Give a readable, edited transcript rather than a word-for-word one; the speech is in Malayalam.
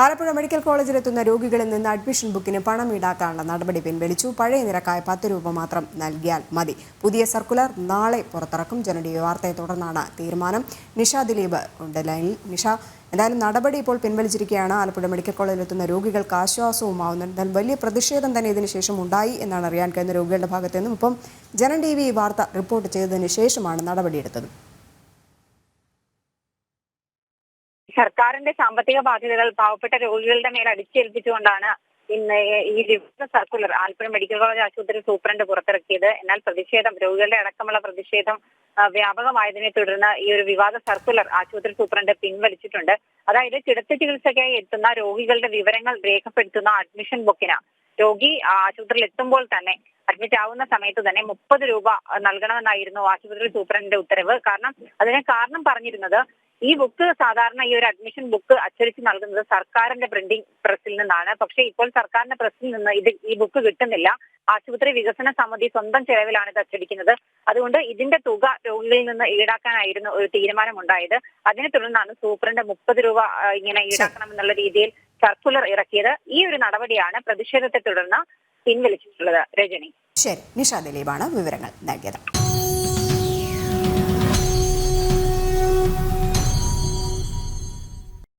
ആലപ്പുഴ മെഡിക്കൽ കോളേജിലെത്തുന്ന രോഗികളിൽ നിന്ന് അഡ്മിഷൻ ബുക്കിന് പണം ഈടാക്കാനുള്ള നടപടി പിൻവലിച്ചു. പഴയ നിരക്കായ 10 രൂപ മാത്രം നൽകിയാൽ മതി. പുതിയ സർക്കുലർ നാളെ പുറത്തിറക്കും. ജനഡി വാർത്തയെ തുടർന്നാണ് തീരുമാനം. നിഷ ദിലീപ് ഉണ്ട് ലൈനിൽ. നിഷ, എന്തായാലും നടപടി ഇപ്പോൾ പിൻവലിച്ചിരിക്കുകയാണ്. ആലപ്പുഴ മെഡിക്കൽ കോളേജിലെത്തുന്ന രോഗികൾക്ക് ആശ്വാസവുമാവുന്നു. എന്തായാലും വലിയ പ്രതിഷേധം തന്നെ ഇതിനുശേഷം ഉണ്ടായി എന്നാണ് അറിയാൻ കഴിയുന്ന രോഗികളുടെ ഭാഗത്തു നിന്നും. ഇപ്പം ജനൻ TV ഈ വാർത്ത റിപ്പോർട്ട് ചെയ്തതിന് ശേഷമാണ് നടപടിയെടുത്തത്. സർക്കാരിന്റെ സാമ്പത്തിക ബാധ്യതകൾ പാവപ്പെട്ട രോഗികളുടെ മേൽ അടിച്ചേൽപ്പിച്ചുകൊണ്ടാണ് ഇന്ന് ഈ വിവാദ സർക്കുലർ ആലപ്പുഴ മെഡിക്കൽ കോളേജ് ആശുപത്രി സൂപ്രണ്ട് പുറത്തിറക്കിയത്. എന്നാൽ രോഗികളുടെ അടക്കമുള്ള പ്രതിഷേധം വ്യാപകമായതിനെ തുടർന്ന് ഈ ഒരു വിവാദ സർക്കുലർ ആശുപത്രി സൂപ്രണ്ട് പിൻവലിച്ചിട്ടുണ്ട്. അതായത് കിടത്തി ചികിത്സയ്ക്കായി എത്തുന്ന രോഗികളുടെ വിവരങ്ങൾ രേഖപ്പെടുത്തുന്ന അഡ്മിഷൻ ബുക്കിന് രോഗി ആശുപത്രിയിൽ എത്തുമ്പോൾ തന്നെ അഡ്മിറ്റ് ആവുന്ന സമയത്ത് തന്നെ 30 രൂപ നൽകണമെന്നായിരുന്നു ആശുപത്രി സൂപ്രണ്ടിന്റെ ഉത്തരവ്. അതിന് കാരണം പറഞ്ഞിരുന്നത്, ഈ ബുക്ക് സാധാരണ ഈ ഒരു അഡ്മിഷൻ ബുക്ക് അച്ചടിച്ച് നൽകുന്നത് സർക്കാരിന്റെ പ്രിന്റിംഗ് പ്രസിൽ നിന്നാണ്. പക്ഷേ ഇപ്പോൾ സർക്കാരിന്റെ പ്രസിൽ നിന്ന് ഈ ബുക്ക് കിട്ടുന്നില്ല. ആശുപത്രി വികസന സമിതി സ്വന്തം ചെലവിലാണ് ഇത് അച്ചടിക്കുന്നത്. അതുകൊണ്ട് ഇതിന്റെ തുക രോഗികളിൽ നിന്ന് ഈടാക്കാനായിരുന്നു ഒരു തീരുമാനമുണ്ടായത്. അതിനെ തുടർന്നാണ് സൂപ്രണ്ട് 30 രൂപ ഇങ്ങനെ ഈടാക്കണമെന്നുള്ള രീതിയിൽ സർക്കുലർ ഇറക്കിയത്. ഈ ഒരു നടപടിയാണ് പ്രതിഷേധത്തെ തുടർന്ന് പിൻവലിച്ചിട്ടുള്ളത്. രജനി. ശരി, നിഷ ദിലീപാണ് വിവരങ്ങൾ നൽകിയത്.